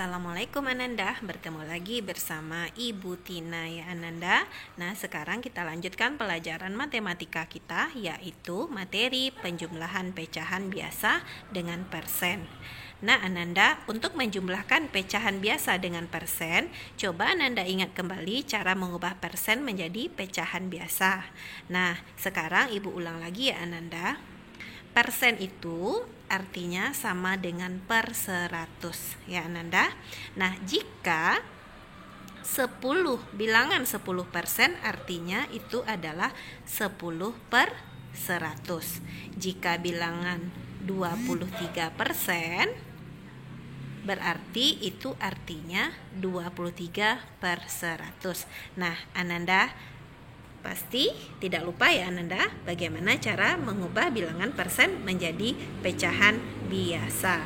Assalamualaikum Ananda, bertemu lagi bersama Ibu Tina ya Ananda. Nah sekarang kita lanjutkan pelajaran matematika kita, yaitu materi penjumlahan pecahan biasa dengan persen. Nah Ananda, untuk menjumlahkan pecahan biasa dengan persen, coba Ananda ingat kembali cara mengubah persen menjadi pecahan biasa. Nah sekarang Ibu ulang lagi ya Ananda. Persen itu artinya sama dengan per 100 ya Ananda. Nah jika bilangan 10% artinya itu adalah 10 per 100. Jika bilangan 23% berarti itu artinya 23 per 100. Nah Ananda pasti tidak lupa ya Ananda bagaimana cara mengubah bilangan persen menjadi pecahan biasa.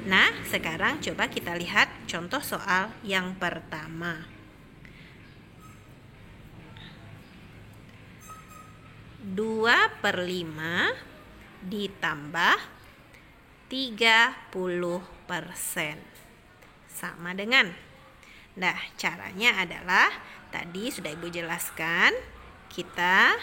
Nah sekarang coba kita lihat contoh soal yang pertama. 2/5 ditambah 30% sama dengan. Nah caranya adalah tadi sudah Ibu jelaskan, kita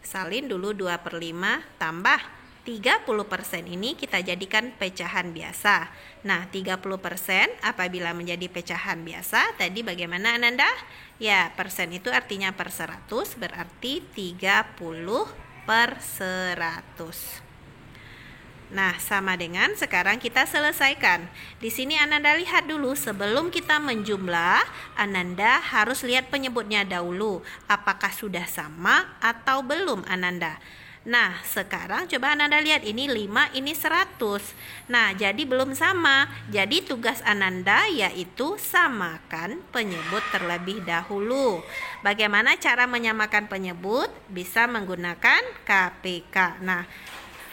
salin dulu 2/5 tambah 30% ini kita jadikan pecahan biasa. Nah 30% apabila menjadi pecahan biasa tadi bagaimana Ananda? Ya persen itu artinya per 100, berarti 30 per 100. Nah, sama dengan sekarang kita selesaikan. Di sini Ananda lihat dulu, sebelum kita menjumlah, Ananda harus lihat penyebutnya dahulu. Apakah sudah sama atau belum Ananda? Nah, sekarang coba Ananda lihat, ini 5, ini 100. Nah, jadi belum sama. Jadi tugas Ananda yaitu samakan penyebut terlebih dahulu. Bagaimana cara menyamakan penyebut? Bisa menggunakan KPK. Nah,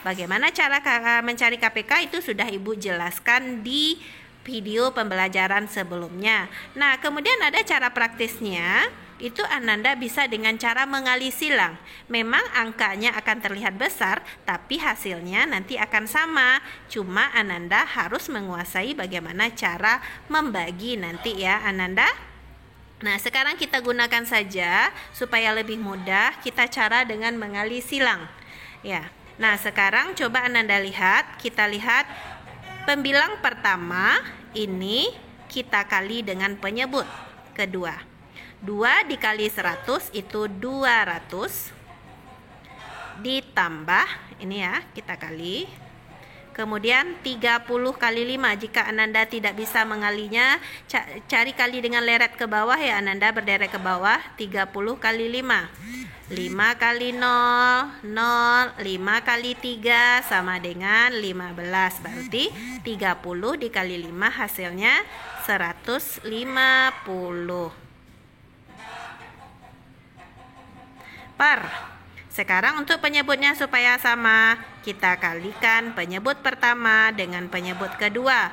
bagaimana cara mencari KPK itu sudah Ibu jelaskan di video pembelajaran sebelumnya. Nah, kemudian ada cara praktisnya. Itu Ananda bisa dengan cara mengali silang. Memang angkanya akan terlihat besar, tapi hasilnya nanti akan sama. Cuma Ananda harus menguasai bagaimana cara membagi nanti ya Ananda. Nah, sekarang kita gunakan saja supaya lebih mudah kita cara dengan mengali silang. Ya. Nah, sekarang coba Ananda lihat, kita lihat pembilang pertama ini kita kali dengan penyebut kedua. 2 dikali 100 itu 200 ditambah ini ya, kita kali. Kemudian 30 kali 5. Jika Ananda tidak bisa mengalinya, cari kali dengan leret ke bawah ya Ananda, berderet ke bawah. 30 kali 5. 5 kali 0, 0. 5 kali 3 sama dengan 15. Berarti 30 dikali 5 hasilnya 150. Per. Sekarang untuk penyebutnya supaya sama, kita kalikan penyebut pertama dengan penyebut kedua.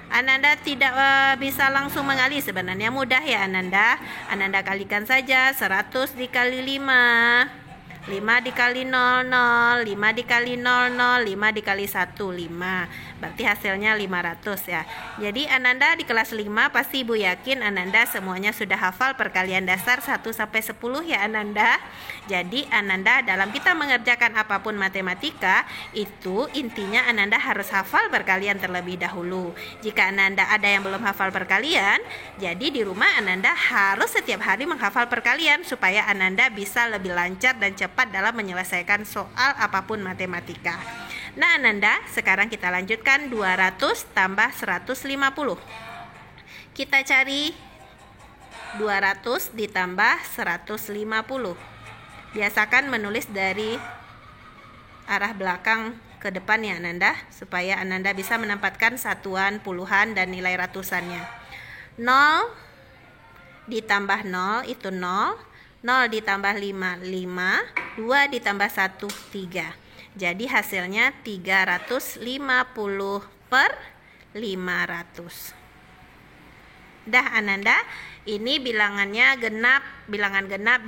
Ananda tidak bisa langsung mengali, sebenarnya mudah ya Ananda. Ananda kalikan saja 100 dikali 5. 5 dikali 0, 0. 5 dikali 0, 0. 5 dikali 1, 5. Berarti hasilnya 500 ya. Jadi Ananda di kelas 5 pasti Ibu yakin Ananda semuanya sudah hafal perkalian dasar 1 sampai 10 ya Ananda. Jadi Ananda dalam kita mengerjakan apapun matematika, itu intinya Ananda harus hafal perkalian terlebih dahulu. Jika Ananda ada yang belum hafal perkalian, jadi di rumah Ananda harus setiap hari menghafal perkalian supaya Ananda bisa lebih lancar dan cepat dalam menyelesaikan soal apapun matematika. Nah Ananda, sekarang kita lanjutkan 200 tambah 150. Kita cari 200 ditambah 150. Biasakan menulis dari arah belakang ke depan ya Ananda, supaya Ananda bisa menempatkan satuan, puluhan, dan nilai ratusannya. 0 ditambah 0 itu 0. 0 ditambah 5, 5. 2 ditambah 1, 3. Jadi hasilnya 350 per 500. Dah Ananda, ini bilangannya genap, bilangan genap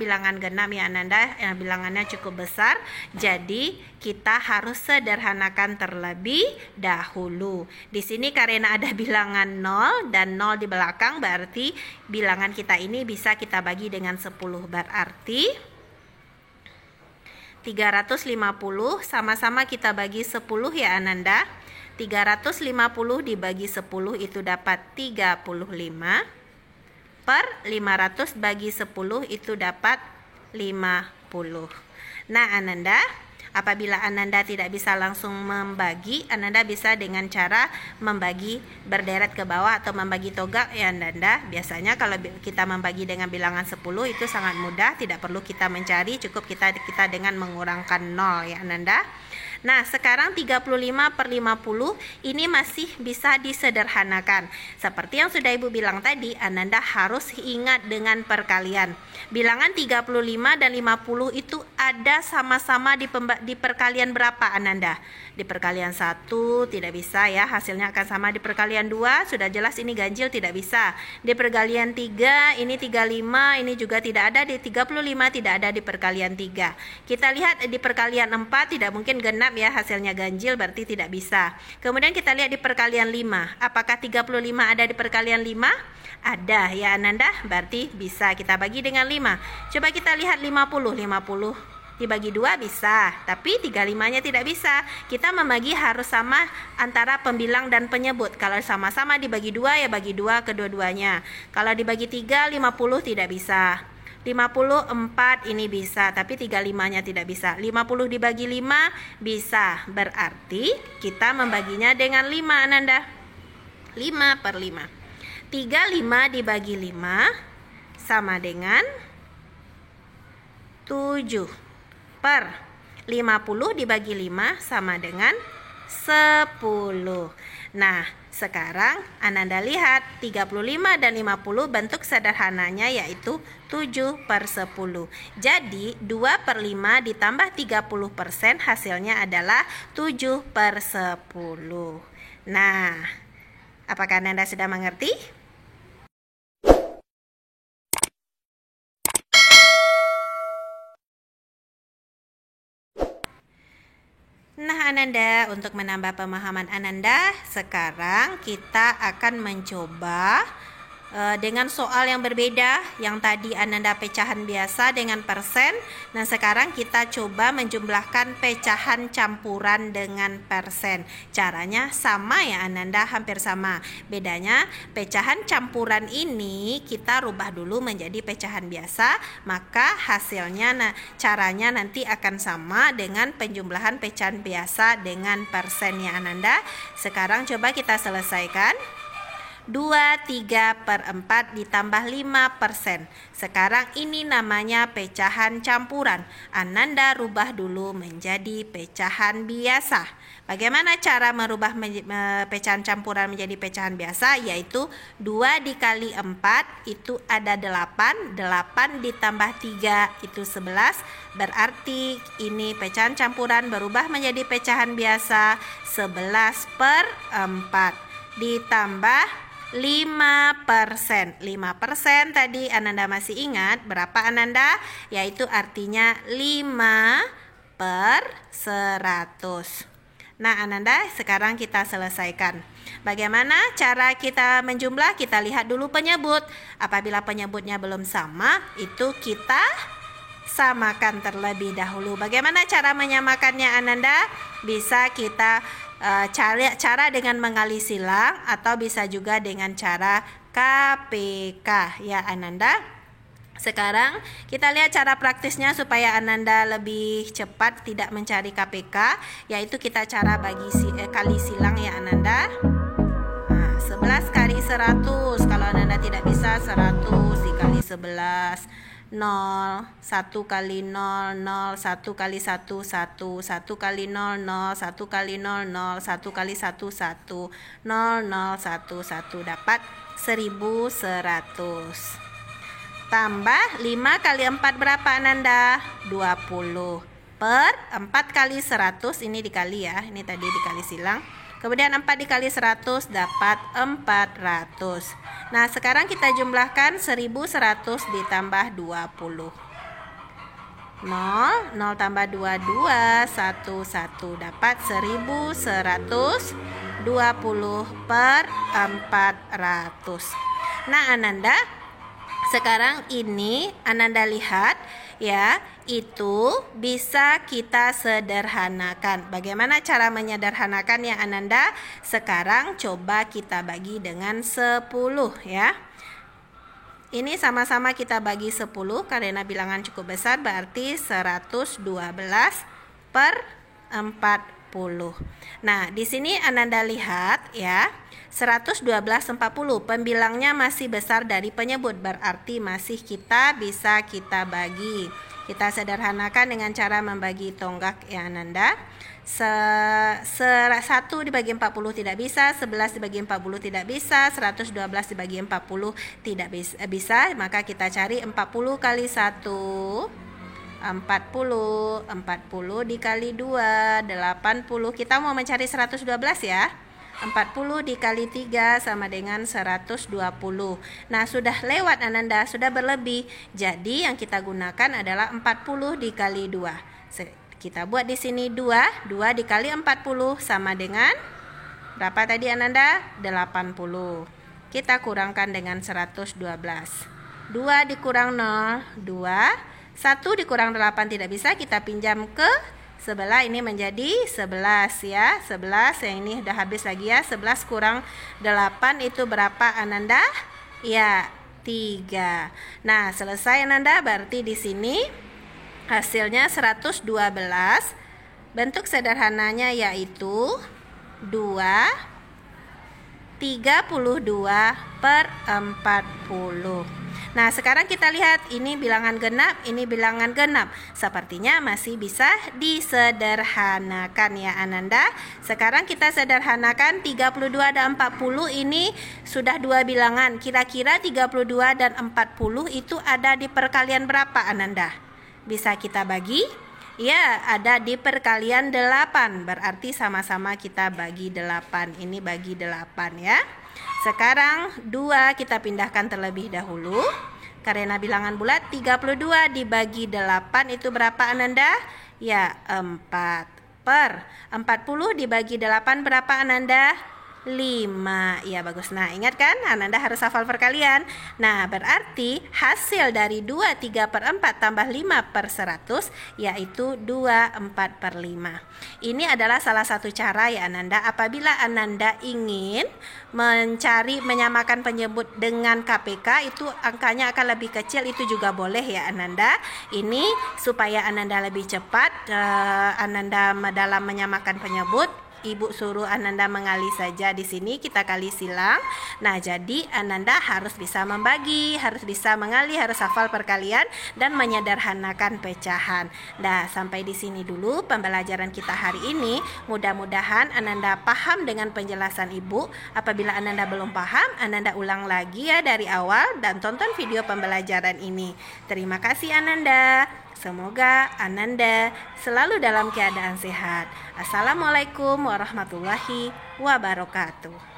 ya Ananda, bilangannya cukup besar. Jadi kita harus sederhanakan terlebih dahulu. Di sini karena ada bilangan 0 dan 0 di belakang, berarti bilangan kita ini bisa kita bagi dengan 10. Berarti 350 sama-sama kita bagi 10 ya Ananda. 350 dibagi 10 itu dapat 35 per 500 bagi 10 itu dapat 50. Nah Ananda, apabila Ananda tidak bisa langsung membagi, Ananda bisa dengan cara membagi berderet ke bawah atau membagi tonggak ya Ananda. Biasanya kalau kita membagi dengan bilangan 10 itu sangat mudah, tidak perlu kita mencari, cukup kita dengan mengurangkan 0 ya Ananda. Nah sekarang 35 per 50 ini masih bisa disederhanakan. Seperti yang sudah Ibu bilang tadi, Ananda harus ingat dengan perkalian. Bilangan 35 dan 50 itu ada sama-sama di perkalian berapa Ananda? Di perkalian 1 tidak bisa ya, hasilnya akan sama. Di perkalian 2 sudah jelas ini ganjil, tidak bisa. Di perkalian 3 ini 35, ini juga tidak ada. Di 35 tidak ada di perkalian 3. Kita lihat di perkalian 4 tidak mungkin genap ya, hasilnya ganjil, berarti tidak bisa. Kemudian kita lihat di perkalian 5. Apakah 35 ada di perkalian 5? Ada ya Ananda, berarti bisa kita bagi dengan 5. Coba kita lihat 50 dibagi 2 bisa, tapi 35-nya tidak bisa. Kita membagi harus sama antara pembilang dan penyebut. Kalau sama-sama dibagi 2 ya bagi 2 kedua-duanya. Kalau dibagi 3, 50 tidak bisa. 54 ini bisa, tapi 35-nya tidak bisa. 50 dibagi 5 bisa. Berarti kita membaginya dengan 5 Ananda. 5 per 5. 35 dibagi 5 sama dengan 7 per 50 dibagi 5 sama dengan 10. Nah, sekarang Ananda lihat 35 dan 50 bentuk sederhananya yaitu 7 per 10. Jadi 2 per 5 ditambah 30% hasilnya adalah 7 per 10. Nah, apakah Ananda sudah mengerti? Nah Ananda, untuk menambah pemahaman Ananda, sekarang kita akan mencoba dengan soal yang berbeda. Yang tadi Ananda pecahan biasa dengan persen. Nah sekarang kita coba menjumlahkan pecahan campuran dengan persen. Caranya sama ya Ananda, hampir sama. Bedanya pecahan campuran ini kita rubah dulu menjadi pecahan biasa, maka hasilnya caranya nanti akan sama dengan penjumlahan pecahan biasa dengan persen ya Ananda. Sekarang coba kita selesaikan. 23 per 4 ditambah 5%. Sekarang ini namanya pecahan campuran. Ananda rubah dulu menjadi pecahan biasa. Bagaimana cara merubah pecahan campuran menjadi pecahan biasa? Yaitu 2 dikali 4 itu ada 8. 8 ditambah 3 itu 11. Berarti ini pecahan campuran berubah menjadi pecahan biasa 11 per 4. Ditambah 5%. 5% tadi Ananda masih ingat berapa Ananda? Yaitu artinya 5 per 100. Nah Ananda, sekarang kita selesaikan. Bagaimana cara kita menjumlah? Kita lihat dulu penyebut. Apabila penyebutnya belum sama, itu kita samakan terlebih dahulu. Bagaimana cara menyamakannya Ananda? Bisa kita cara dengan mengali silang atau bisa juga dengan cara KPK ya Ananda. Sekarang kita lihat cara praktisnya supaya Ananda lebih cepat tidak mencari KPK, yaitu kita cara kali silang ya Ananda. Nah, 11 kali 100. Kalau Ananda tidak bisa 100 dikali 11. 0, 1 kali 0, 0, 1 kali 1, 1, 1 kali 0, 0, 1 kali 0, 0, 1 kali 1, 1, 0, 0, 1, 1 dapat 1100. Tambah 5 kali 4 berapa Ananda? 20 per 4 kali 100, ini dikali ya, ini tadi dikali silang. Kemudian 4 dikali 100 dapat 400. Nah, sekarang kita jumlahkan 1100 ditambah 20. 0 tambah 2 2 1 1 dapat 1120 per 400. Nah, Ananda, sekarang ini Ananda lihat ya, itu bisa kita sederhanakan. Bagaimana cara menyederhanakan ya Ananda? Sekarang coba kita bagi dengan 10 ya. Ini sama-sama kita bagi 10 karena bilangan cukup besar, berarti 112 per 40. Nah, di sini Ananda lihat ya, 112 40, pembilangnya masih besar dari penyebut, berarti masih kita bisa kita bagi. Kita sederhanakan dengan cara membagi tonggak ya Ananda. 1 dibagi 40 tidak bisa, 11 dibagi 40 tidak bisa, 112 dibagi 40 tidak bisa, maka kita cari 40 kali 1, 40 dikali 2, 80. Kita mau mencari 112 ya. 40 dikali 3 sama dengan 120. Nah, sudah lewat Ananda, sudah berlebih. Jadi yang kita gunakan adalah 40 dikali 2. Kita buat di sini 2 dikali 40 sama dengan berapa tadi Ananda? 80. Kita kurangkan dengan 112. 2 dikurang 0, 2. 1 dikurang 8 tidak bisa, kita pinjam ke sebelah, ini menjadi 11 ya. 11, yang ini udah habis lagi ya. 11 kurang 8 itu berapa Ananda? Ya, 3. Nah, selesai Ananda, berarti di sini hasilnya 112. Bentuk sederhananya yaitu 32 per 40. Nah, sekarang kita lihat ini bilangan genap, ini bilangan genap. Sepertinya masih bisa disederhanakan ya Ananda. Sekarang kita sederhanakan 32 dan 40 ini sudah dua bilangan. Kira-kira 32 dan 40 itu ada di perkalian berapa Ananda? Bisa kita bagi? Ya, ada di perkalian 8. Berarti sama-sama kita bagi 8. Ini bagi 8 ya. Sekarang 2 kita pindahkan terlebih dahulu. Karena bilangan bulat, 32 dibagi 8 itu berapa Ananda? Ya, 4 per 40 dibagi 8 berapa Ananda? 5. Ya, bagus. Nah, ingat kan? Ananda harus hafal perkalian. Nah, berarti hasil dari 23 per 4 tambah 5 per 100 yaitu 24 per 5. Ini adalah salah satu cara ya Ananda. Apabila Ananda ingin menyamakan penyebut dengan KPK, itu angkanya akan lebih kecil, itu juga boleh ya Ananda. Ini supaya Ananda lebih cepat Ananda dalam menyamakan penyebut. Ibu suruh Ananda mengali saja, di sini kita kali silang. Nah, jadi Ananda harus bisa membagi, harus bisa mengali, harus hafal perkalian dan menyederhanakan pecahan. Nah, sampai di sini dulu pembelajaran kita hari ini. Mudah-mudahan Ananda paham dengan penjelasan Ibu. Apabila Ananda belum paham, Ananda ulang lagi ya dari awal dan tonton video pembelajaran ini. Terima kasih Ananda. Semoga Ananda selalu dalam keadaan sehat. Assalamualaikum warahmatullahi wabarakatuh.